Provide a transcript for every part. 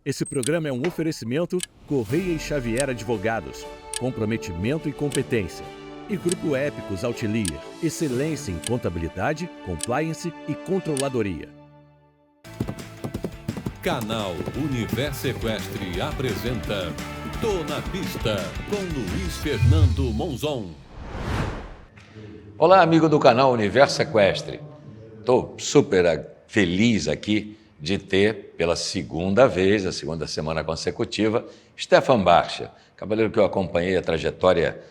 Esse programa é um oferecimento Correia e Xavier Advogados, comprometimento e competência. E Grupo Épicos Outlier, excelência em contabilidade, compliance e controladoria. Canal Universo Equestre apresenta Tô na Pista, com Luiz Fernando Monzon. Olá, amigo do canal Universo Equestre. Estou super feliz aqui de ter, pela segunda vez, a segunda semana consecutiva, Stefan Barcha, cavaleiro que eu acompanhei a trajetória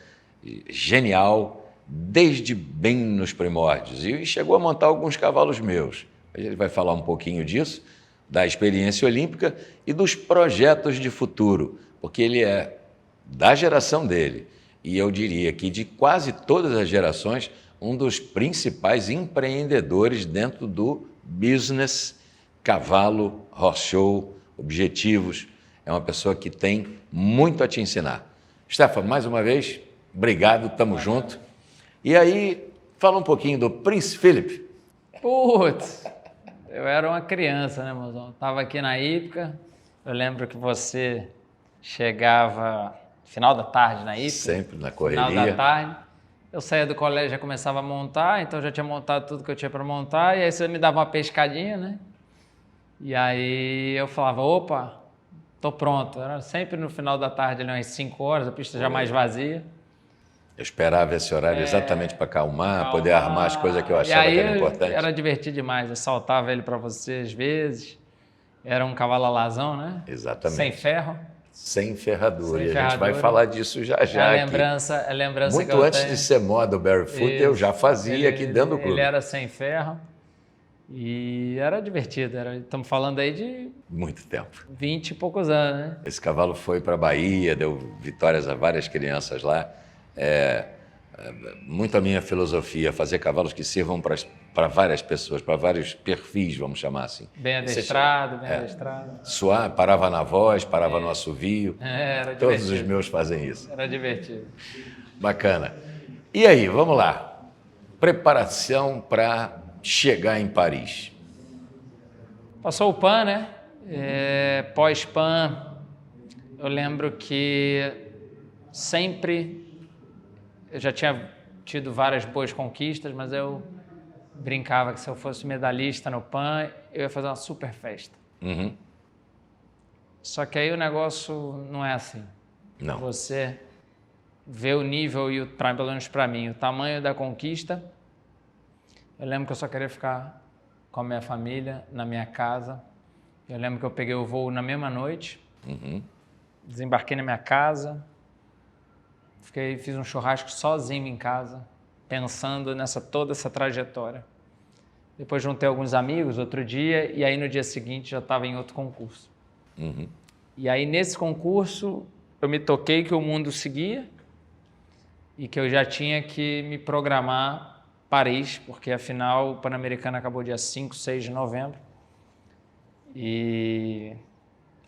genial desde bem nos primórdios e chegou a montar alguns cavalos meus. Ele vai falar um pouquinho disso, da experiência olímpica e dos projetos de futuro, porque ele é da geração dele e eu diria que de quase todas as gerações, um dos principais empreendedores dentro do business, cavalo, horse show, objetivos. É uma pessoa que tem muito a te ensinar. Stefan, mais uma vez, obrigado, estamos juntos. E aí, fala um pouquinho do Prince Philip. Putz, eu era uma criança, né, mozão? Estava aqui na Hípica, eu lembro que você chegava final da tarde na Hípica. Sempre na correria. Final da tarde. Eu saía do colégio, já começava a montar, então já tinha montado tudo que eu tinha para montar, e aí você me dava uma pescadinha, né? E aí eu falava, opa, tô pronto. Era sempre no final da tarde, ali umas 5 horas, a pista já mais vazia. Eu esperava esse horário exatamente para acalmar, poder armar as coisas que eu achava que era importante. Era divertido demais, eu saltava ele para você às vezes. Era um cavalo alazão, né? Exatamente. Sem ferro. Sem ferradura. Sem e a gente ferradura. vai falar disso já já A aqui. lembrança Muito que eu antes tenho. de ser moda o barefoot, eu já fazia aqui dentro do clube. Ele era sem ferro e era divertido. Estamos falando aí de Muito tempo. 20 e poucos anos, né? Esse cavalo foi para a Bahia, deu vitórias a várias crianças lá. Muito a minha filosofia, fazer cavalos que sirvam para várias pessoas, para vários perfis, vamos chamar assim. Bem adestrado, bem adestrado. Suave, parava na voz, parava no assovio. Era Todos divertido. os meus fazem isso. Era divertido. Bacana. E aí, vamos lá. Preparação para chegar em Paris. Passou o PAN, né? Pós-PAN, eu lembro que sempre eu já tinha tido várias boas conquistas, mas eu brincava que se eu fosse medalhista no PAN, eu ia fazer uma super festa. Uhum. Só que aí o negócio não é assim. Não. Você vê o nível e, pelo menos para mim, o tamanho da conquista. Eu lembro que eu só queria ficar com a minha família, na minha casa. Eu lembro que eu peguei o voo na mesma noite, desembarquei na minha casa, fiz um churrasco sozinho em casa, pensando toda essa trajetória. Depois juntei alguns amigos outro dia, e aí no dia seguinte já estava em outro concurso. E aí nesse concurso eu me toquei que o mundo seguia e que eu já tinha que me programar Paris, porque afinal o Pan-Americano acabou dia 5, 6 de novembro e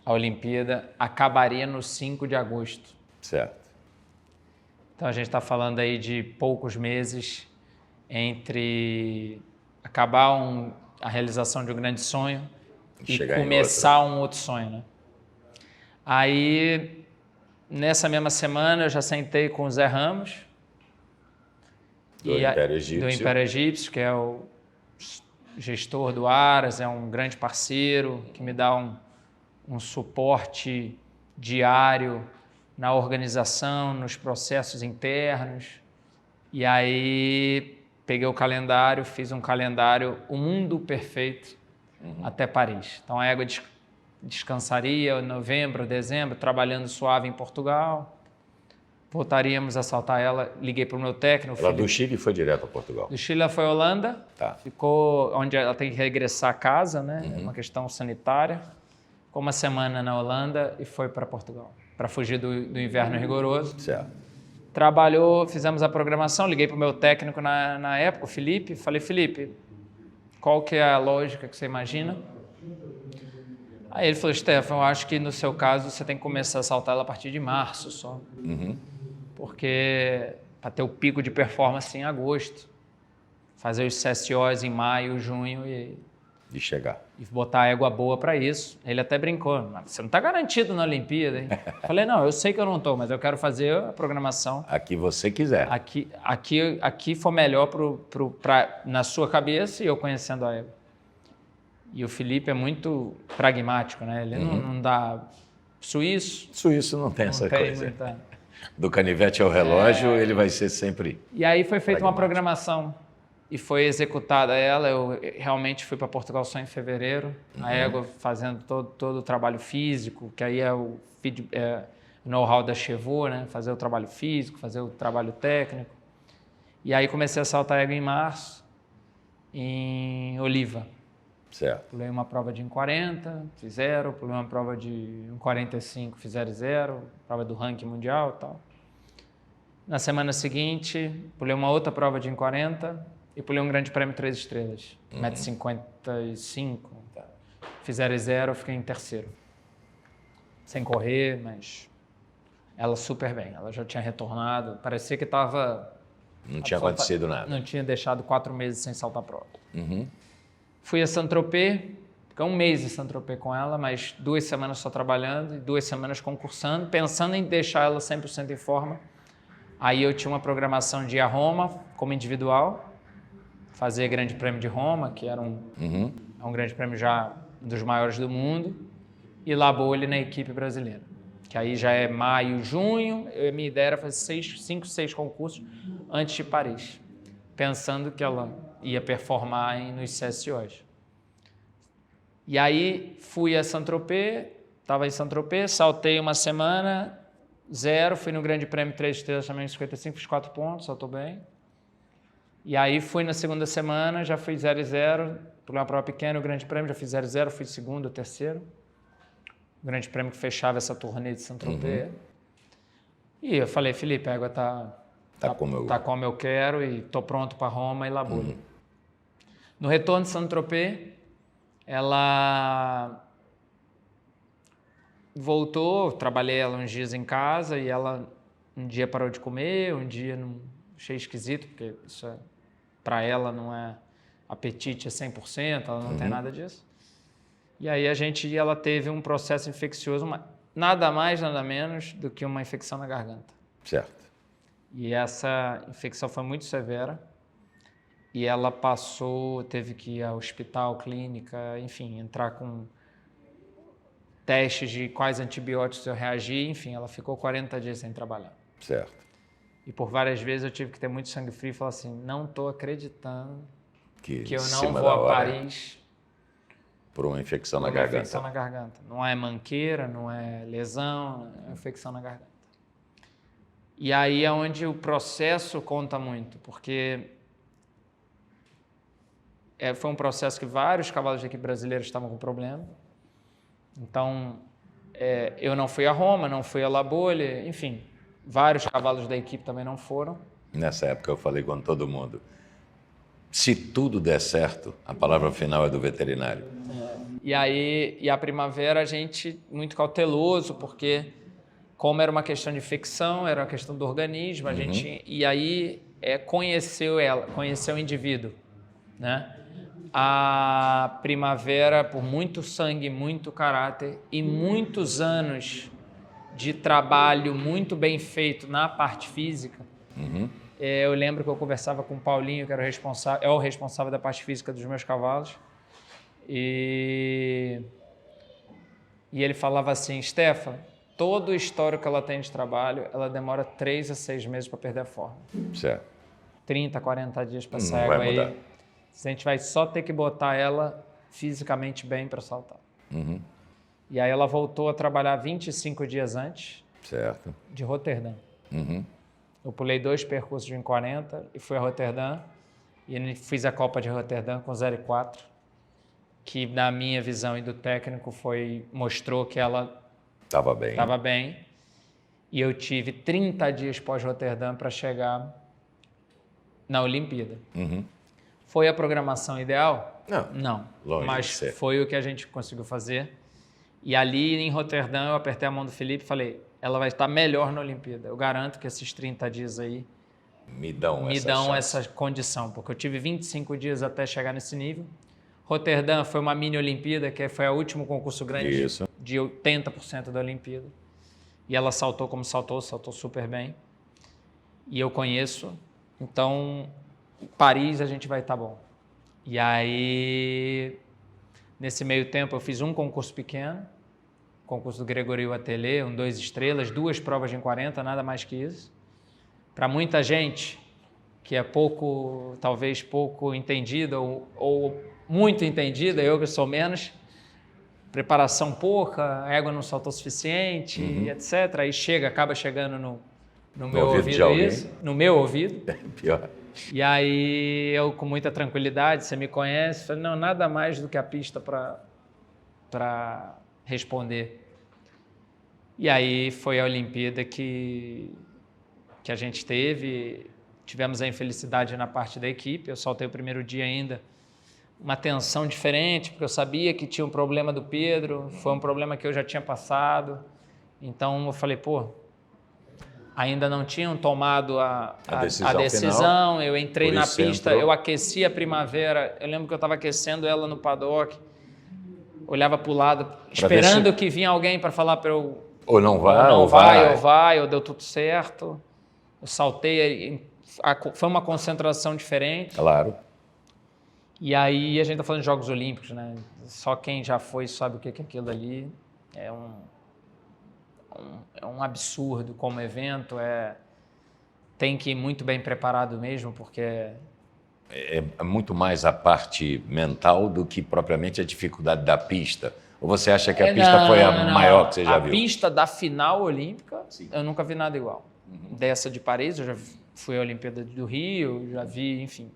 a Olimpíada acabaria no 5 de agosto. Certo. Então a gente está falando aí de poucos meses entre acabar a realização de um grande sonho e começar um outro sonho, né? Aí, nessa mesma semana, eu já sentei com o Zé Ramos, do Império Egípcio, que é o gestor do Aras, é um grande parceiro que me dá um suporte diário na organização, nos processos internos. E aí peguei o calendário, fiz um calendário, o mundo perfeito, até Paris. Então a égua descansaria em novembro, dezembro, trabalhando suave em Portugal. Voltaríamos a saltar ela, liguei para o meu técnico. Ela do Chile foi direto a Portugal. Do Chile ela foi à Holanda, ficou onde ela tem que regressar a casa, né? É uma questão sanitária. Ficou uma semana na Holanda e foi para Portugal, para fugir do inverno rigoroso. Certo. Trabalhou, fizemos a programação, liguei para o meu técnico na época, o Felipe, falei, Felipe, qual que é a lógica que você imagina? Aí ele falou, Stefan, eu acho que no seu caso você tem que começar a saltar ela a partir de março só. Porque para ter o pico de performance em agosto, fazer os CSOs em maio, junho e De chegar. E botar a égua boa para isso. Ele até brincou, você não está garantido na Olimpíada, hein? Falei, não, eu sei que eu não estou, mas eu quero fazer a programação. A que você quiser. Aqui for melhor na sua cabeça e eu conhecendo a égua. E o Felipe é muito pragmático, né? Ele não dá... Suíço não tem essa coisa. Do canivete ao relógio, ele vai ser sempre... E aí foi feita uma programação e foi executada ela. Eu realmente fui para Portugal só em fevereiro. A égua fazendo todo o trabalho físico, que aí é o know-how da Chevaux, né? Fazer o trabalho físico, fazer o trabalho técnico. E aí comecei a saltar a égua em março, em Oliva. Certo. Pulei uma prova de 1,40, fiz 0. Pulei uma prova de 1,45, fiz 0,0. Prova do ranking mundial e tal. Na semana seguinte, pulei uma outra prova de 1,40 e pulei um grande prêmio 3 estrelas. 1,55 m. Fiz 0,0, fiquei em terceiro. Sem correr, mas ela super bem. Ela já tinha retornado. Parecia que estava... Não tinha acontecido nada. Não tinha deixado 4 meses sem saltar a prova. Fui a Saint-Tropez, fiquei 1 mês em Saint-Tropez com ela, mas 2 semanas só trabalhando e 2 semanas concursando, pensando em deixar ela 100% em forma. Aí eu tinha uma programação de ir a Roma como individual, fazer Grande Prêmio de Roma, que era um grande prêmio já um dos maiores do mundo, e La Baule na equipe brasileira, que aí já é maio, junho. A minha ideia era fazer 5, 6 concursos antes de Paris, pensando que ela ia performar nos CSOs. E aí fui a Saint-Tropez, estava em Saint-Tropez, saltei uma semana, 0, fui no Grande Prêmio 3 estrelas também, 55, fiz 4 pontos, saltou bem. E aí fui na segunda semana, já fui 0,0, por uma prova pequena, o Grande Prêmio, já fiz 0,0, fui segundo, terceiro. O Grande Prêmio que fechava essa turnê de Saint-Tropez. E eu falei, Felipe, a água tá como eu quero e estou pronto para Roma e La Baule. No retorno de Saint-Tropez, ela voltou, trabalhei ela uns dias em casa e ela um dia parou de comer, um dia não, achei esquisito, porque isso para ela não é apetite, é 100%, ela não tem nada disso. E aí ela teve um processo infeccioso, nada mais, nada menos do que uma infecção na garganta. Certo. E essa infecção foi muito severa e ela teve que ir ao hospital, clínica, enfim, entrar com testes de quais antibióticos eu reagi, enfim, ela ficou 40 dias sem trabalhar. Certo. E por várias vezes eu tive que ter muito sangue frio e falar assim, não estou acreditando que eu não vou a Paris por uma infecção na garganta. Infecção na garganta. Não é manqueira, não é lesão, é infecção na garganta. E aí é onde o processo conta muito, porque foi um processo que vários cavalos de equipe brasileira estavam com problema. Então, eu não fui a Roma, não fui a La Baule, enfim, vários cavalos da equipe também não foram. Nessa época eu falei com todo mundo, se tudo der certo, a palavra final é do veterinário. E aí, a primavera, a gente muito cauteloso, porque como era uma questão de infecção, era uma questão do organismo, a gente... E aí, conheceu o indivíduo, né? A primavera, por muito sangue, muito caráter e muitos anos de trabalho muito bem feito na parte física. Eu lembro que eu conversava com o Paulinho, que era o responsável da parte física dos meus cavalos, e ele falava assim, Stefan, todo o histórico que ela tem de trabalho, ela demora 3 a 6 meses para perder a forma. Certo. 30, 40 dias para essa égua aí. A gente vai só ter que botar ela fisicamente bem para saltar. E aí ela voltou a trabalhar 25 dias antes de Roterdã. Eu pulei 2 percursos de 1,40 e fui a Roterdã. E fiz a Copa de Roterdã com 0,4, que na minha visão e do técnico mostrou que ela estava bem. E eu tive 30 dias pós-Roterdã para chegar na Olimpíada. Foi a programação ideal? Não. Longe mas de ser. Foi o que a gente conseguiu fazer. E ali em Roterdã eu apertei a mão do Felipe e falei, ela vai estar melhor na Olimpíada. Eu garanto que esses 30 dias aí me dão essa condição, porque eu tive 25 dias até chegar nesse nível. Roterdã foi uma mini Olimpíada, que foi o último concurso grande Isso. de 80% da Olimpíada. E ela saltou como saltou super bem. E eu conheço. Então, Paris a gente vai estar bom. E aí, nesse meio tempo, eu fiz um concurso pequeno, concurso do Gregoriu Atelier, 2 estrelas, 2 provas de 40, nada mais que isso. Para muita gente que é pouco, talvez pouco entendida ou muito entendida, eu que sou menos, preparação pouca, a égua não saltou o suficiente, etc. Aí acaba chegando no meu ouvido isso, no meu ouvido. Pior. E aí eu, com muita tranquilidade, você me conhece, falei, não, nada mais do que a pista para responder. E aí foi a Olimpíada que a gente tivemos a infelicidade na parte da equipe, eu saltei o primeiro dia ainda, uma tensão diferente, porque eu sabia que tinha um problema do Pedro, foi um problema que eu já tinha passado, então eu falei, ainda não tinham tomado a decisão. Eu entrei na pista, eu aqueci a Primavera, eu lembro que eu estava aquecendo ela no paddock, olhava para o lado, esperando que vinha alguém para falar para eu... Ou não vai, ou deu tudo certo. Eu saltei, foi uma concentração diferente. Claro. E aí a gente está falando de Jogos Olímpicos, né? Só quem já foi sabe o que é aquilo ali. É um absurdo como evento, tem que ir muito bem preparado mesmo, porque... É muito mais a parte mental do que propriamente a dificuldade da pista. Ou você acha que a pista foi a maior que você já viu? A pista da final olímpica, sim, eu nunca vi nada igual. Dessa de Paris, eu já fui à Olimpíada do Rio, já vi, enfim...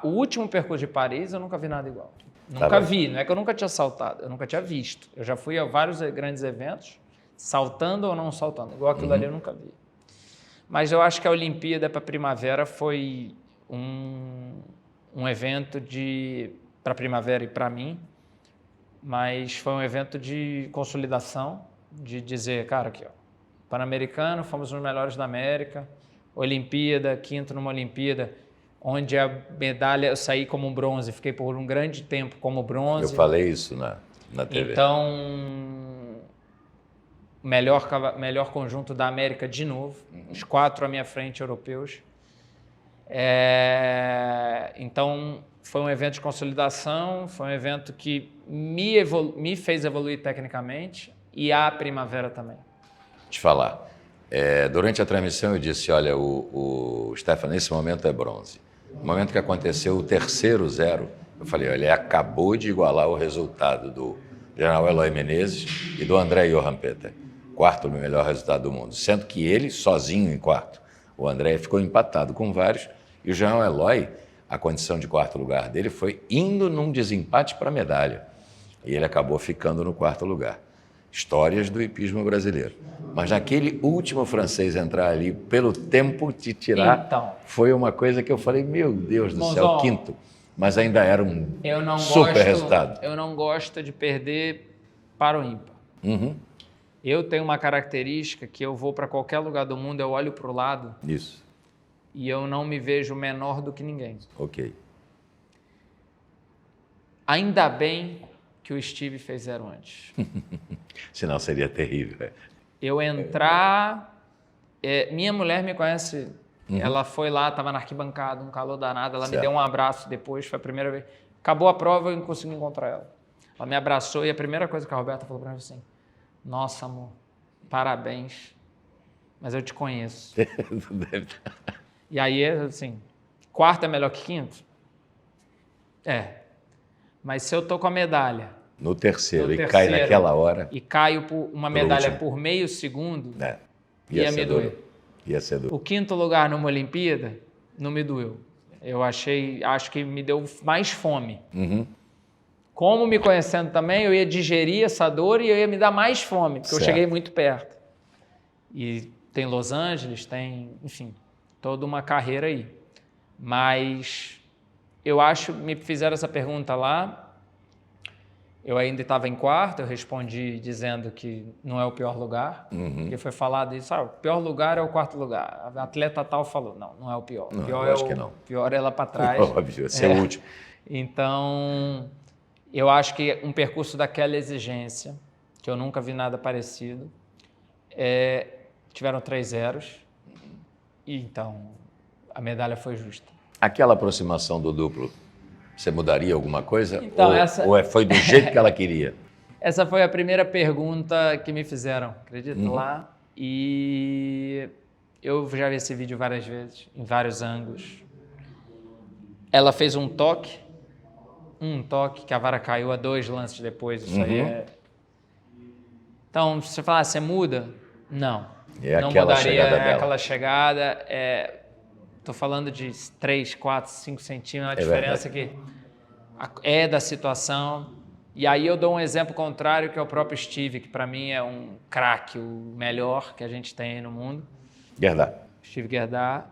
o último percurso de Paris eu nunca vi nada igual. Nunca vi, não é que eu nunca tinha saltado, eu nunca tinha visto. Eu já fui a vários grandes eventos, saltando ou não saltando, igual aquilo ali eu nunca vi. Mas eu acho que a Olimpíada para Primavera foi um evento para Primavera e para mim, mas foi um evento de consolidação, de dizer, cara, aqui, ó, Pan-Americano, fomos os melhores da América, Olimpíada, quinto numa Olimpíada, onde a medalha, eu saí como um bronze, fiquei por um grande tempo como bronze. Eu falei isso na TV. Então, melhor conjunto da América de novo, os 4 à minha frente europeus. Então, foi um evento de consolidação, foi um evento que me fez evoluir tecnicamente e a Primavera também. Te falar, durante a transmissão eu disse, olha, o Stefan nesse momento é bronze. No momento que aconteceu o terceiro 0, eu falei, olha, ele acabou de igualar o resultado do general Eloy Menezes e do André Johan Peter, 4º melhor resultado do mundo, sendo que ele sozinho em 4º. O André ficou empatado com vários e o general Eloy, a condição de 4º lugar dele foi indo num desempate para a medalha e ele acabou ficando no 4º lugar. Histórias do hipismo brasileiro. Mas naquele último francês entrar ali, pelo tempo de tirar, então, foi uma coisa que eu falei, meu Deus do céu, 5º. Mas ainda era um super resultado. Eu não gosto de perder para o ímpar. Eu tenho uma característica que eu vou para qualquer lugar do mundo, eu olho para o lado. Isso. E eu não me vejo menor do que ninguém. Ok. Ainda bem que o Steve fez 0 antes. Senão seria terrível. Eu entrar... minha mulher me conhece, ela foi lá, estava na arquibancada, um calor danado, ela me deu um abraço depois, foi a primeira vez. Acabou a prova, eu não consegui encontrar ela. Ela me abraçou e a primeira coisa que a Roberta falou para mim foi assim, nossa, amor, parabéns, mas eu te conheço. E aí, assim, 4º é melhor que 5º? Mas se eu tô com a medalha... No terceiro, e cai naquela hora... E caio por uma medalha por meio segundo, ia me doer. Ia ser duro. O 5º lugar numa Olimpíada não me doeu. Acho que me deu mais fome. Como me conhecendo também, eu ia digerir essa dor e eu ia me dar mais fome, porque eu cheguei muito perto. E tem Los Angeles, tem, enfim, toda uma carreira aí. Mas... me fizeram essa pergunta lá Eu ainda estava em quarto, eu respondi dizendo que não é o pior lugar, porque foi falado isso, o pior lugar é o quarto lugar. A atleta tal falou, não é o pior. O pior eu acho que não. Pior é lá para trás. Óbvio, esse é o último. Então, eu acho que um percurso daquela exigência, que eu nunca vi nada parecido, tiveram 3 zeros, e então a medalha foi justa. Aquela aproximação do duplo, você mudaria alguma coisa? Então, ou foi do jeito que ela queria? Essa foi a primeira pergunta que me fizeram, acredita? Lá. E eu já vi esse vídeo várias vezes, em vários ângulos. Ela fez um toque, que a vara caiu a 2 lances depois. Isso aí é... Então, se você falar, você muda? Não. Não aquela mudaria, chegada dela. Aquela chegada. Estou falando de 3, 4, 5 centímetros, a diferença que é da situação. E aí eu dou um exemplo contrário, que é o próprio Steve, que para mim é um craque, o melhor que a gente tem no mundo. Gerdau. Steve Gerdau.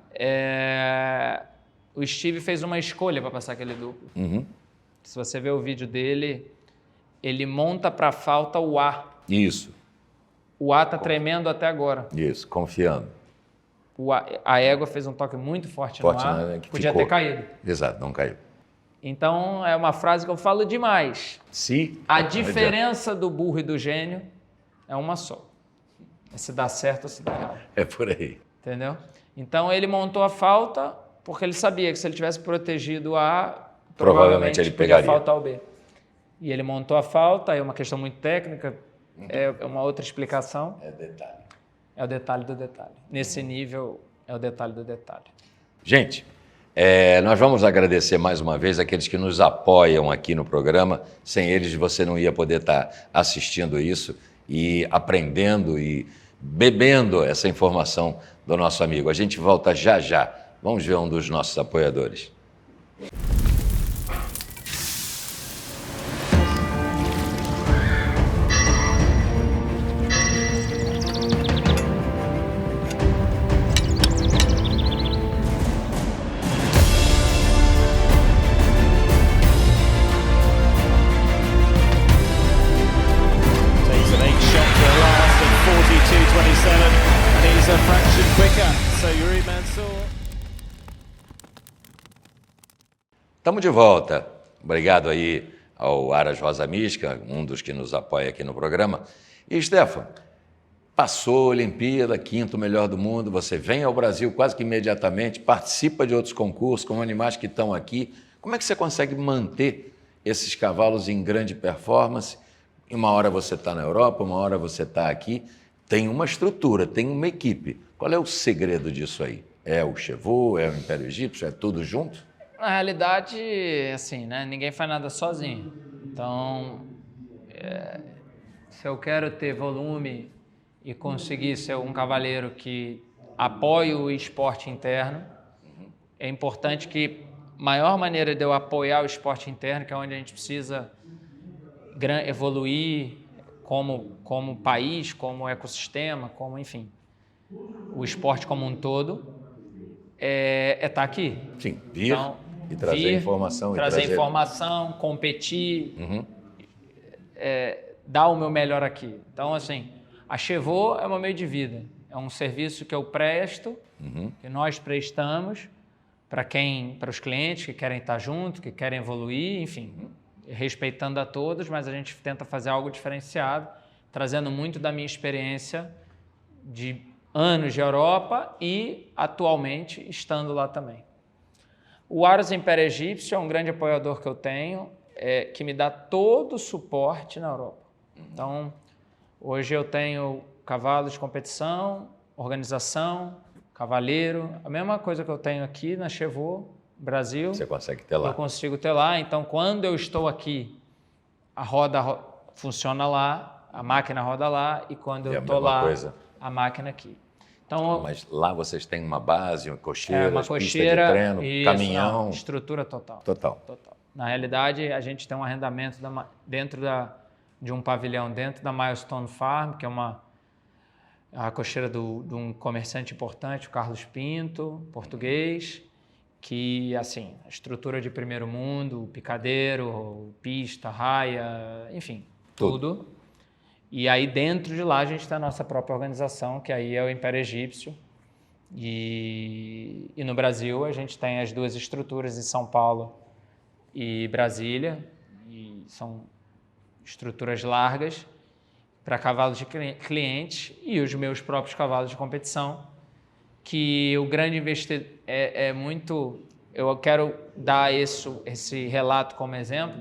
O Steve fez uma escolha para passar aquele duplo. Se você ver o vídeo dele, ele monta para a falta o A. Isso. O A está tremendo até agora. Isso, confiando. A égua fez um toque muito forte no ar, podia ter caído. Exato, não caiu. Então, é uma frase que eu falo demais. A diferença do burro e do gênio é uma só. É se dá certo ou se dá errado. É por aí. Entendeu? Então, ele montou a falta porque ele sabia que se ele tivesse protegido o A, provavelmente ele pegaria a falta ao B. E ele montou a falta, é uma questão muito técnica, é uma outra explicação. É detalhe. É o detalhe do detalhe. Nesse nível, é o detalhe do detalhe. Gente, nós vamos agradecer mais uma vez aqueles que nos apoiam aqui no programa. Sem eles, você não ia poder estar assistindo isso e aprendendo e bebendo essa informação do nosso amigo. A gente volta já já. Vamos ver um dos nossos apoiadores. Estamos de volta. Obrigado aí ao Aras Rosa Mística, um dos que nos apoia aqui no programa. E, Stefan, passou a Olimpíada, 5º melhor do mundo, você vem ao Brasil quase que imediatamente, participa de outros concursos com animais que estão aqui. Como é que você consegue manter esses cavalos em grande performance? Uma hora você está na Europa, uma hora você está aqui. Tem uma estrutura, tem uma equipe. Qual é o segredo disso aí? É o Chevaux, é o Império Egípcio, é tudo junto? Na realidade, assim, né? Ninguém faz nada sozinho. Então, se eu quero ter volume e conseguir ser um cavaleiro que apoie o esporte interno, é importante que a maior maneira de eu apoiar o esporte interno, que é onde a gente precisa evoluir como país, como ecossistema, como, enfim, o esporte como um todo, é estar aqui. Sim, vir e trazer informação. Trazer informação, competir, dar o meu melhor aqui. Então, assim, a Chevaux é o meu meio de vida. É um serviço que eu presto, que nós prestamos para os clientes que querem estar junto, que querem evoluir, enfim, respeitando a todos, mas a gente tenta fazer algo diferenciado, trazendo muito da minha experiência de anos de Europa e, atualmente, estando lá também. O Aras Império Egípcio é um grande apoiador que eu tenho, que me dá todo o suporte na Europa. Então, hoje eu tenho cavalo de competição, organização, cavaleiro, a mesma coisa que eu tenho aqui na Chevaux, Brasil. Você consegue ter lá. Eu consigo ter lá. Então, quando eu estou aqui, a roda funciona lá, a máquina roda lá, e quando eu estou lá, a máquina aqui. Então, mas lá vocês têm uma base, uma cocheira, uma cocheira, pista de treino, isso, caminhão. Não, estrutura total. Total. Na realidade, a gente tem um arrendamento dentro de um pavilhão, dentro da Milestone Farm, que é a cocheira de um comerciante importante, o Carlos Pinto, português, que, assim, estrutura de primeiro mundo, picadeiro, pista, raia, enfim, tudo. E aí dentro de lá a gente tem a nossa própria organização, que aí é o Império Egípcio. E no Brasil a gente tem as duas estruturas em São Paulo e Brasília, e são estruturas largas para cavalos de clientes e os meus próprios cavalos de competição, que o grande investidor é muito... Eu quero dar esse relato como exemplo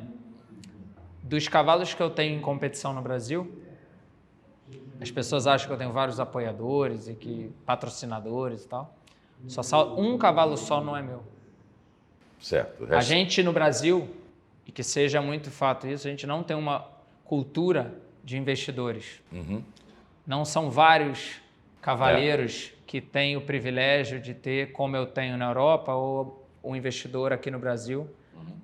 dos cavalos que eu tenho em competição no Brasil. As pessoas acham que eu tenho vários apoiadores e que patrocinadores e tal. Um cavalo só não é meu. Certo. A gente no Brasil, e que seja muito fato isso, a gente não tem uma cultura de investidores. Não são vários cavaleiros que têm o privilégio de ter, como eu tenho na Europa, ou um investidor aqui no Brasil,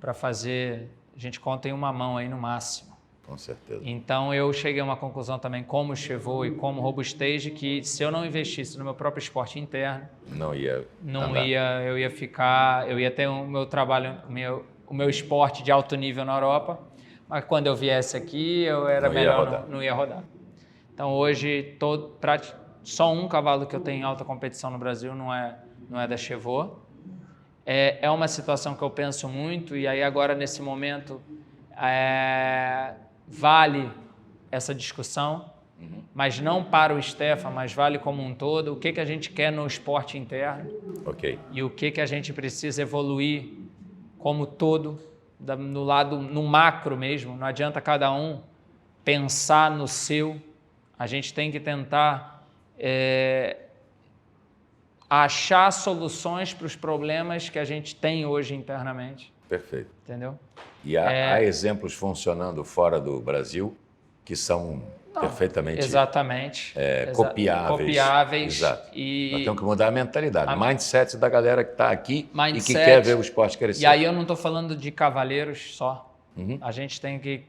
para fazer... A gente conta em uma mão aí no máximo. Com certeza. Então eu cheguei a uma conclusão também, como Chevaux e como Robustez, de que se eu não investisse no meu próprio esporte interno, eu ia ter o meu trabalho, o meu esporte de alto nível na Europa, mas quando eu viesse aqui eu era melhor, não ia rodar. Então hoje só um cavalo que eu tenho em alta competição no Brasil não é da Chevaux. É uma situação que eu penso muito, e aí agora nesse momento vale essa discussão, mas não para o Stefan, mas vale como um todo. O que a gente quer no esporte interno e o que a gente precisa evoluir como todo, no macro mesmo. Não adianta cada um pensar no seu, a gente tem que tentar achar soluções para os problemas que a gente tem hoje internamente. Perfeito. Entendeu? E há exemplos funcionando fora do Brasil que são perfeitamente copiáveis. Exato. Nós temos que mudar a mentalidade, mindset da galera que está aqui e que quer ver o esporte crescer. E aí eu não estou falando de cavaleiros só. A gente tem que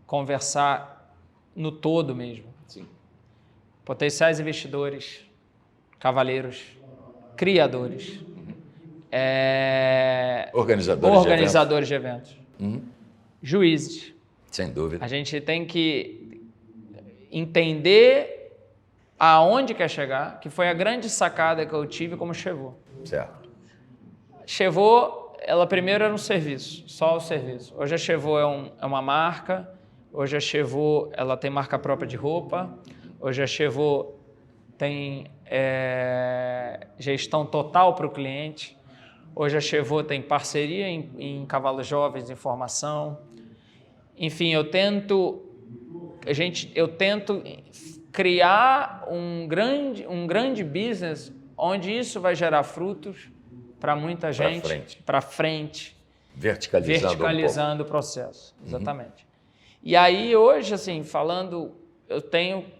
conversar no todo mesmo. Sim. Potenciais investidores, cavaleiros, criadores, organizadores de eventos, juízes. Sem dúvida. A gente tem que entender aonde quer chegar, que foi a grande sacada que eu tive como Chevaux. Certo. Chevaux, ela primeiro era um serviço, só o serviço. Hoje a Chevaux é uma marca, hoje a Chevaux ela tem marca própria de roupa, hoje a Chevaux tem gestão total para o cliente. Hoje a Chevaux tem parceria em cavalos jovens, em formação. Enfim, eu tento criar um grande business onde isso vai gerar frutos para muita gente, para frente. Verticalizando o processo, exatamente. E aí hoje, assim, falando, eu tenho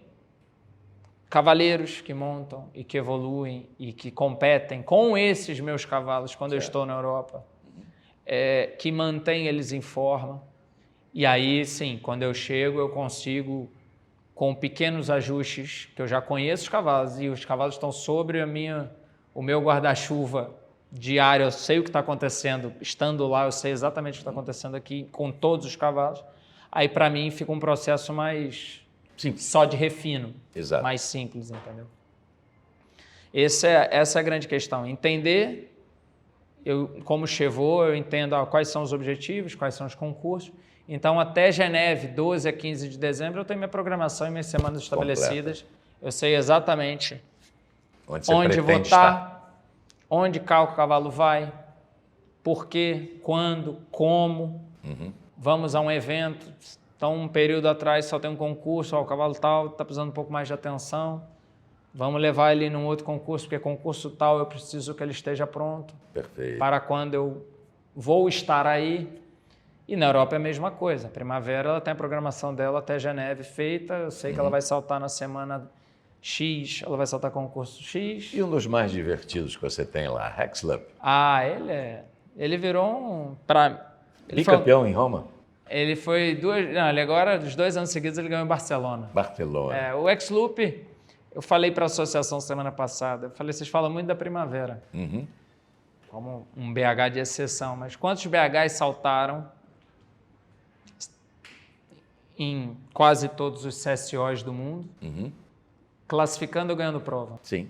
cavaleiros que montam e que evoluem e que competem com esses meus cavalos quando eu estou na Europa, que mantêm eles em forma. E aí, sim, quando eu chego, eu consigo, com pequenos ajustes, que eu já conheço os cavalos e os cavalos estão sobre o meu guarda-chuva diário, eu sei o que está acontecendo, estando lá, eu sei exatamente o que está acontecendo aqui com todos os cavalos. Aí, para mim, fica um processo mais... Simples. Só de refino. Exato. Mais simples, entendeu? Essa é a grande questão. Entender, como Chevaux, eu entendo quais são os objetivos, quais são os concursos. Então, até Geneve, 12 a 15 de dezembro, eu tenho minha programação e minhas semanas estabelecidas. Eu sei exatamente onde vou estar, onde o cavalo vai, por quê, quando, como. Vamos a um evento. Então, um período atrás só tem um concurso, o cavalo tal está precisando um pouco mais de atenção. Vamos levar ele num outro concurso, porque concurso tal eu preciso que ele esteja pronto. Perfeito. Para quando eu vou estar aí. E na Europa é a mesma coisa. A primavera ela tem a programação dela até Geneve feita. Eu sei que ela vai saltar na semana X, ela vai saltar concurso X. E um dos mais divertidos que você tem lá, Hexlop? Ele virou bicampeão em Roma? Ele foi ele agora, dos 2 anos seguidos, ele ganhou em Barcelona. O X-Loop, eu falei para a associação semana passada, vocês falam muito da primavera. como um BH de exceção. Mas quantos BHs saltaram em quase todos os CSOs do mundo, classificando ou ganhando prova? Sim.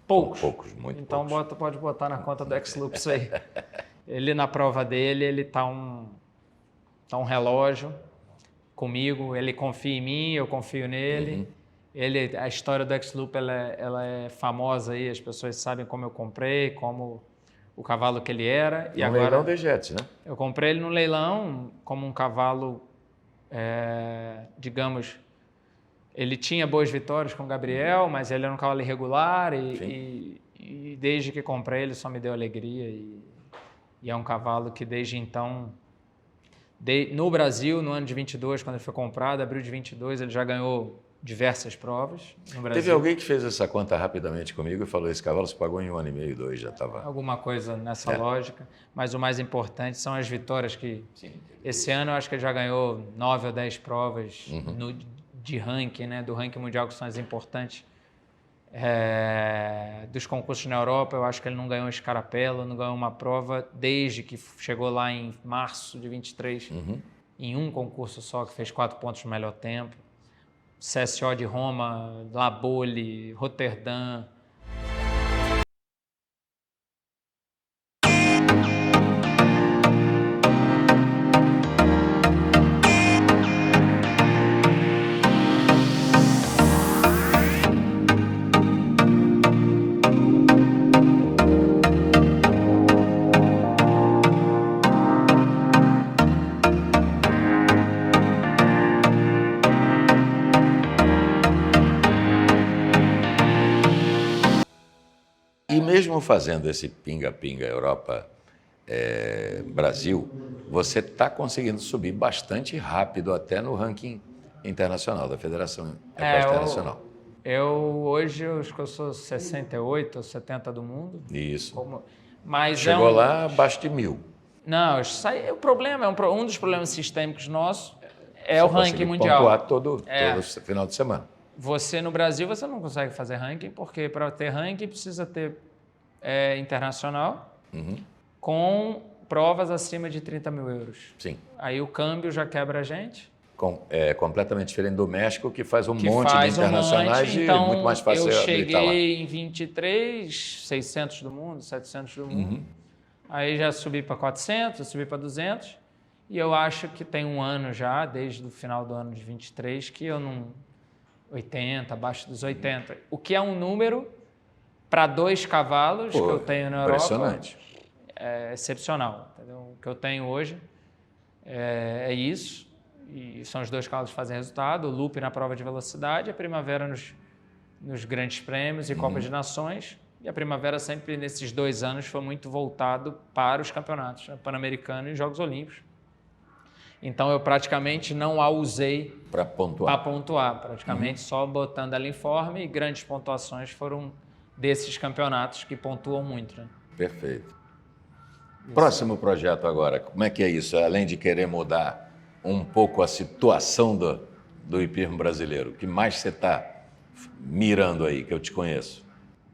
Poucos. Poucos, muito então poucos. pode botar na conta do X-Loop isso aí. Ele, na prova dele, ele tá um relógio comigo, ele confia em mim, eu confio nele. A história do X-Loop ela é famosa aí, as pessoas sabem como eu comprei, como o cavalo que ele era. E agora, leilão de Jets, né? eu comprei ele no leilão como um cavalo, digamos, ele tinha boas vitórias com o Gabriel, mas ele era um cavalo irregular e desde que comprei ele só me deu alegria e é um cavalo que desde então, no Brasil, no ano de 22, quando ele foi comprado, abril de 22, ele já ganhou diversas provas no Brasil. Teve alguém que fez essa conta rapidamente comigo e falou, esse cavalo se pagou em 1 ano e meio, 2, já estava... Alguma coisa nessa lógica, mas o mais importante são as vitórias que... Esse ano eu acho que ele já ganhou 9 ou 10 provas de ranking, né, do ranking mundial, que são as importantes. Dos concursos na Europa, eu acho que ele não ganhou escarapela, não ganhou uma prova desde que chegou lá em março de 23, em um concurso só, que fez 4 pontos no melhor tempo. CSO de Roma, La Baule, Roterdã. E mesmo fazendo esse pinga-pinga Europa, Brasil, você está conseguindo subir bastante rápido até no ranking internacional, da Federação Equestre Internacional. Hoje eu acho que eu sou 68 ou 70 do mundo. Isso. Mas chegou lá abaixo de 1000. Não, o problema, um dos problemas sistêmicos nossos é o ranking mundial. Pontuar todo final de semana. Você no Brasil, você não consegue fazer ranking, porque para ter ranking precisa ter internacional com provas acima de 30 mil euros. Sim. Aí o câmbio já quebra a gente. Completamente diferente do México, que faz um monte de internacionais e então, muito mais fácil eu habilitar lá. cheguei em 23, 600 do mundo, 700 do mundo. Aí já subi para 400, subi para 200. E eu acho que tem um ano já, desde o final do ano de 23, que eu não... 80, abaixo dos 80. O que é um número para 2 cavalos que eu tenho na Europa. Impressionante. É excepcional. Entendeu? O que eu tenho hoje é isso. E são os 2 cavalos que fazem resultado. O Loop na prova de velocidade, a Primavera nos grandes prêmios e Copa de Nações. E a Primavera sempre, nesses 2 anos, foi muito voltado para os campeonatos, né? Pan-Americano e Jogos Olímpicos. Então, eu praticamente não a usei para pontuar. Praticamente só botando ela em forma, e grandes pontuações foram desses campeonatos que pontuam muito. Né? Perfeito. Próximo projeto agora, como é que é isso? Além de querer mudar um pouco a situação do hipismo brasileiro, o que mais você está mirando aí, que eu te conheço?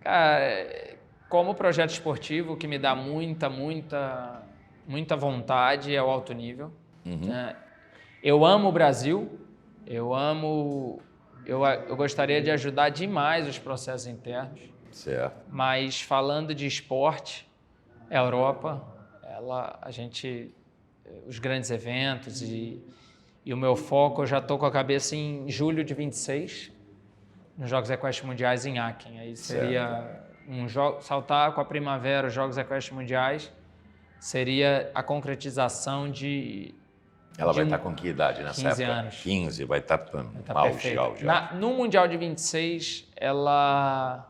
Cara, como projeto esportivo, o que me dá muita vontade é o alto nível. Eu amo o Brasil, eu gostaria de ajudar demais os processos internos. Certo. Mas falando de esporte, a Europa, os grandes eventos e o meu foco, eu já estou com a cabeça em julho de 26, nos Jogos Equestres Mundiais em Aachen. Aí seria saltar com a Primavera, os Jogos Equestres Mundiais, seria a concretização de... Ela vai estar com que idade nessa 15 época? anos. 15, vai estar auge já. No Mundial de 26, ela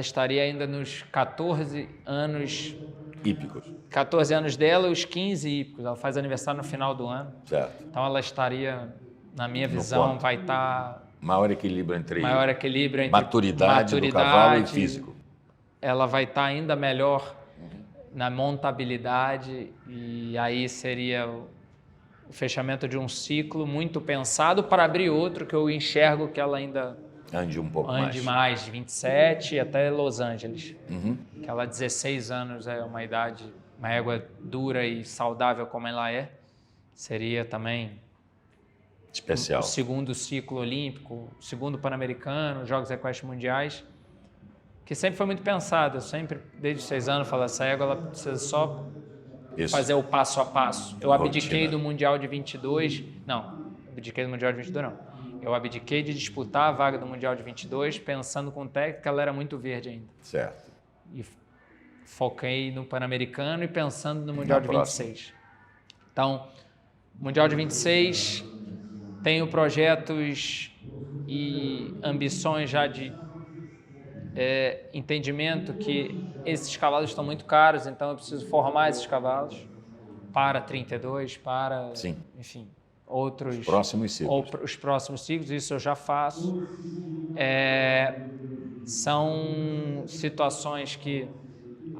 estaria ainda nos 14 anos... Hípicos. 14 anos dela e os 15 hípicos. Ela faz aniversário no final do ano. Certo. Então ela estaria, na minha visão, vai estar... Maior equilíbrio entre maturidade do cavalo e físico. Ela vai estar ainda melhor na montabilidade, e aí seria o fechamento de um ciclo muito pensado para abrir outro, que eu enxergo que ela ainda Ande um pouco ande mais, de 27 até Los Angeles. Aquela 16 anos é uma idade, uma égua dura e saudável como ela é. Seria também especial. O segundo ciclo olímpico, o segundo Pan-Americano, Jogos Equestres Mundiais, que sempre foi muito pensado. Eu sempre, desde os 6 anos, falo, essa égua ela precisa só fazer o passo a passo. Eu abdiquei do Mundial de 22, não, abdiquei do Mundial de 22 não. Eu abdiquei de disputar a vaga do Mundial de 22 pensando com o técnico que ela era muito verde ainda. Certo. E foquei no Pan-Americano e pensando no Mundial de 26. Então, Mundial de 26, tenho projetos e ambições já de entendimento que esses cavalos estão muito caros, então eu preciso formar esses cavalos para 32, para, sim, enfim, outros... Os próximos ciclos. Os próximos ciclos, isso eu já faço. São situações que,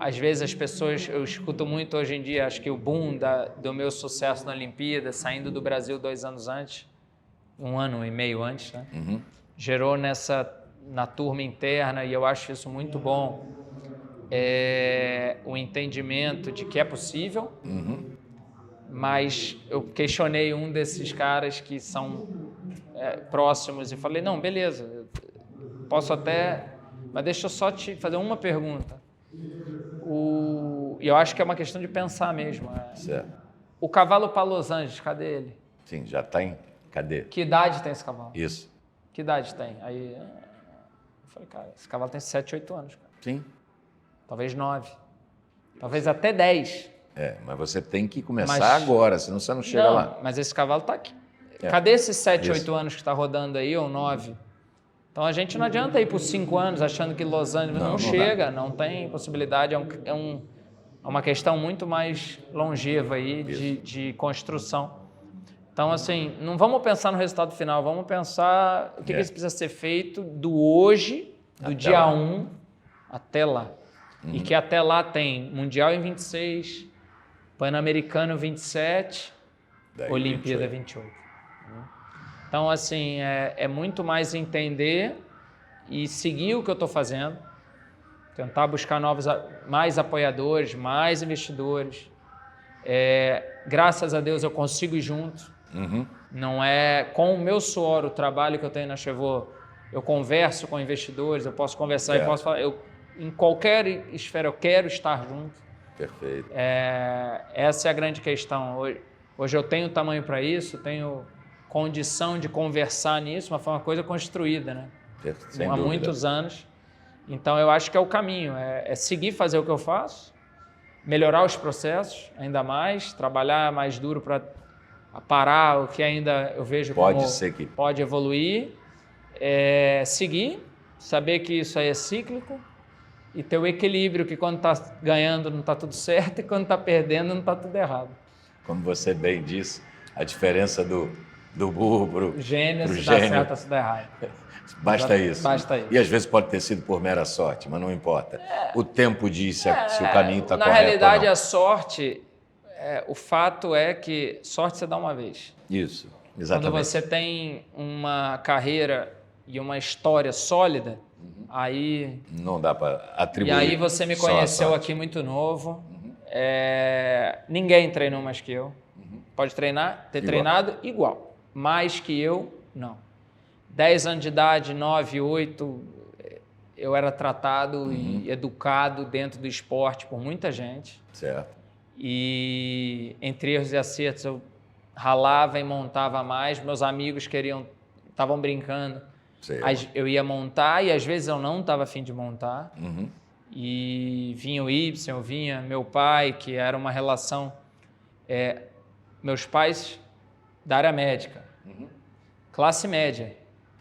às vezes, as pessoas... Eu escuto muito hoje em dia, acho que o boom do meu sucesso na Olimpíada, saindo do Brasil 2 anos antes, 1 ano e meio antes, né? Gerou na turma interna, e eu acho isso muito bom, o entendimento de que é possível, mas eu questionei um desses caras que são próximos e falei, não, beleza, posso até, mas deixa eu só te fazer uma pergunta. E eu acho que é uma questão de pensar mesmo. Certo. O cavalo para Los Angeles, cadê ele? Sim, já está em... Cadê? Que idade tem esse cavalo? Isso. Que idade tem? Aí eu falei, cara, esse cavalo tem 7, 8 anos. Cara. Sim. Talvez 9. Talvez até 10. Mas você tem que começar agora, senão você não chega lá. Mas esse cavalo está aqui. Cadê esses 7, 8 anos que está rodando aí, ou 9? Então a gente não adianta ir por 5 anos achando que Los Angeles não chega, não tem possibilidade. É uma questão muito mais longeva aí de construção. Então, assim, não vamos pensar no resultado final, vamos pensar o que precisa ser feito do hoje, do dia 1 até lá. E que até lá tem Mundial em 26, Pan-Americano 27, Olimpíada 28. Então, assim, é muito mais entender e seguir o que eu estou fazendo, tentar buscar mais apoiadores, mais investidores. Graças a Deus eu consigo ir junto. Não é com o meu suor, o trabalho que eu tenho na Chevaux, eu converso com investidores, eu posso conversar e posso falar, em qualquer esfera eu quero estar junto. Perfeito. Essa é a grande questão. Hoje eu tenho tamanho para isso, tenho condição de conversar nisso, mas foi uma coisa construída, né? Há muitos anos. Então eu acho que é o caminho, é seguir fazer o que eu faço, melhorar os processos ainda mais, trabalhar mais duro para parar o que ainda eu vejo pode evoluir, seguir, saber que isso aí é cíclico e ter o equilíbrio que quando está ganhando não está tudo certo e quando está perdendo não está tudo errado. Como você bem disse, a diferença do burro para o gênio, se dá certo ou se dá errado. Basta isso. E às vezes pode ter sido por mera sorte, mas não importa. O tempo diz se o caminho está correto. Na realidade, a sorte... o fato é que sorte você dá uma vez. Isso, exatamente. Quando você tem uma carreira e uma história sólida, aí... Não dá para atribuir. E aí você me conheceu aqui muito novo. Ninguém treinou mais que eu. Pode ter treinado igual. Mais que eu, não. 10 anos de idade, 9, 8, eu era tratado e educado dentro do esporte por muita gente. Certo. E entre erros e acertos eu ralava e montava mais. Meus amigos estavam brincando. Eu ia montar e às vezes eu não estava a fim de montar. E vinha o Ibsen, vinha meu pai, que era uma relação... meus pais da área médica, classe média.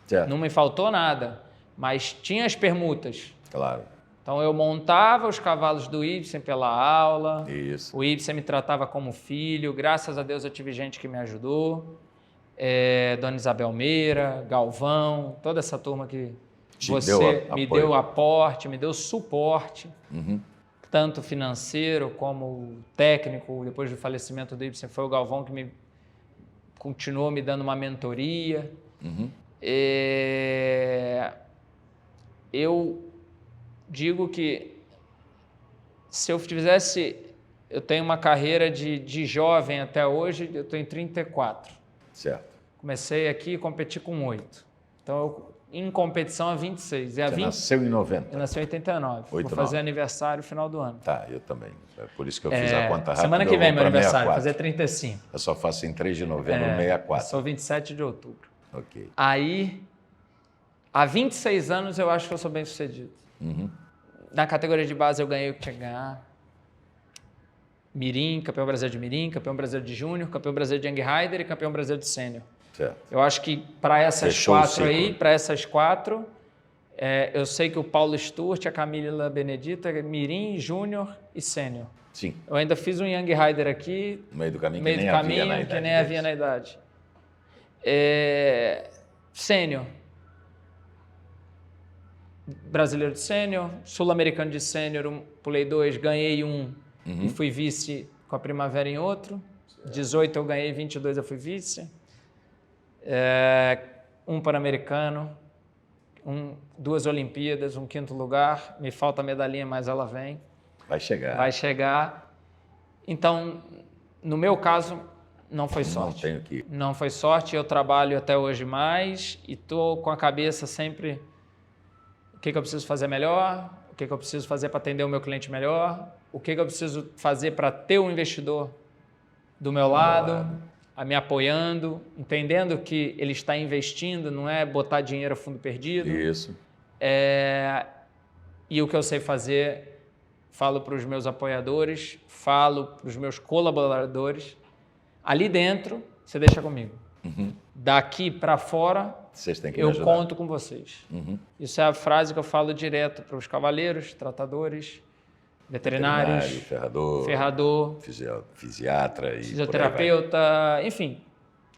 Certo. Não me faltou nada, mas tinha as permutas. Claro. Então eu montava os cavalos do Ibsen pela aula. Isso. O Ibsen me tratava como filho. Graças a Deus eu tive gente que me ajudou. Dona Isabel Meira, Galvão, toda essa turma que me deu aporte, me deu suporte, tanto financeiro como técnico. Depois do falecimento do Ibsen foi o Galvão que continuou me dando uma mentoria. eu digo que se eu tenho uma carreira de jovem até hoje, eu estou em 34. Certo. Comecei aqui e competi com 8. Então, em competição, há 26. Você nasceu em 90? Eu nasci em 89. Vou fazer aniversário no final do ano. Tá, eu também. É por isso que eu fiz a conta rápida. Semana que vem, meu aniversário, fazer 35. Eu só faço em 3 de novembro, 64. Sou 27 de outubro. Ok. Aí, há 26 anos, eu acho que eu sou bem sucedido. Na categoria de base, eu ganhei o que tinha que ganhar. Mirim, campeão brasileiro de Mirim, campeão brasileiro de Júnior, campeão brasileiro de Young Rider e campeão brasileiro de Sênior. Certo. Eu acho que para essas quatro, eu sei que o Paulo Sturt, a Camila Benedita, Mirim, Júnior e Sênior. Sim. Eu ainda fiz um Young Rider aqui, no meio do caminho, que nem havia na idade. Sênior. Brasileiro de Sênior, Sul-Americano de Sênior, pulei 2, ganhei 1 e fui vice com a Primavera em outro. 18 eu ganhei, 22 eu fui vice. Um Pan-Americano, 2 Olimpíadas, um 5º lugar. Me falta a medalhinha, mas ela vem. Vai chegar. Vai chegar. Então, no meu caso, não foi sorte. Não tenho que... Não foi sorte, eu trabalho até hoje mais e estou com a cabeça sempre... O que eu preciso fazer melhor? O que eu preciso fazer para atender o meu cliente melhor? O que eu preciso fazer para ter um investidor do meu lado, me apoiando, entendendo que ele está investindo, não é botar dinheiro a fundo perdido. Isso. E o que eu sei fazer, falo para os meus apoiadores, falo para os meus colaboradores. Ali dentro, você deixa comigo. Daqui para fora, vocês têm que eu conto com vocês. Isso é a frase que eu falo direto para os cavaleiros, tratadores, veterinários, ferrador, fisiatra e fisioterapeuta, enfim.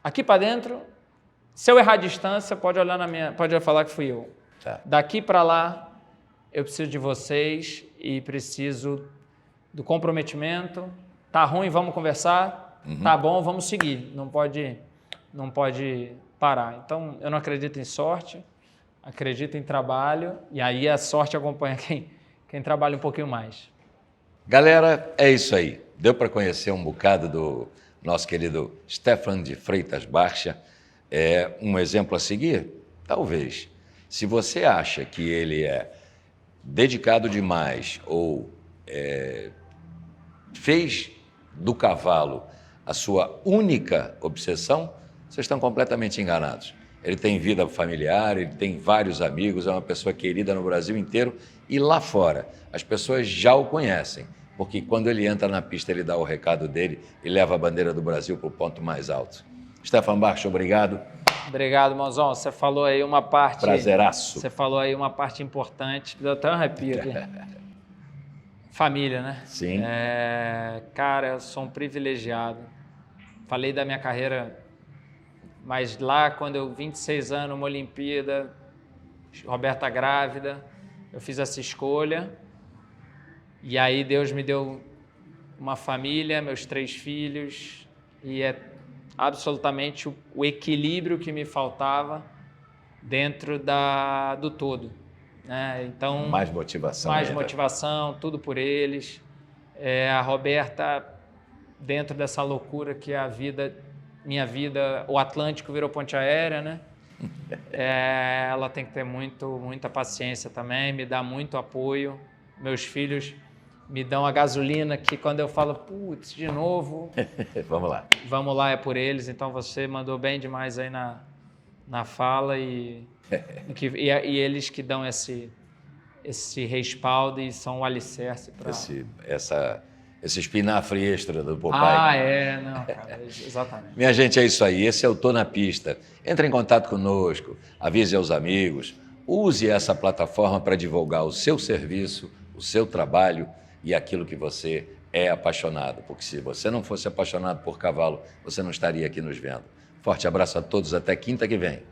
Aqui para dentro, se eu errar a distância, pode falar que fui eu. Tá. Daqui para lá, eu preciso de vocês e preciso do comprometimento. Tá ruim, vamos conversar. Tá bom, vamos seguir. Não pode parar. Então, eu não acredito em sorte, acredito em trabalho, e aí a sorte acompanha quem trabalha um pouquinho mais. Galera, é isso aí. Deu para conhecer um bocado do nosso querido Stefan de Freitas Barcha. É um exemplo a seguir? Talvez. Se você acha que ele é dedicado demais ou fez do cavalo a sua única obsessão, vocês estão completamente enganados. Ele tem vida familiar, ele tem vários amigos, é uma pessoa querida no Brasil inteiro e lá fora. As pessoas já o conhecem, porque quando ele entra na pista, ele dá o recado dele e leva a bandeira do Brasil para o ponto mais alto. Stefan Barcha, obrigado. Obrigado, Monzon. Você falou aí uma parte... Prazeraço. Você falou aí uma parte importante, deu até um arrepio aqui. Família, né? Sim. Cara, eu sou um privilegiado. Falei da minha carreira, mas lá quando eu 26 anos, uma Olimpíada, Roberta grávida, eu fiz essa escolha e aí Deus me deu uma família, meus 3 filhos e é absolutamente o equilíbrio que me faltava dentro do todo. Né? Então, mais motivação. Mais motivação, tudo por eles. A Roberta, dentro dessa loucura que é a vida, minha vida, o Atlântico virou ponte aérea, né? Ela tem que ter muita paciência também, me dá muito apoio. Meus filhos me dão a gasolina que quando eu falo, putz, de novo... Vamos lá, é por eles. Então você mandou bem demais aí na fala e eles que dão esse respaldo e são o alicerce para... Esse espinafre extra do Popeye. Não, cara, exatamente. Minha gente, é isso aí. Esse é o Tô na Pista. Entre em contato conosco, avise aos amigos, use essa plataforma para divulgar o seu serviço, o seu trabalho e aquilo que você é apaixonado. Porque se você não fosse apaixonado por cavalo, você não estaria aqui nos vendo. Forte abraço a todos, até quinta que vem.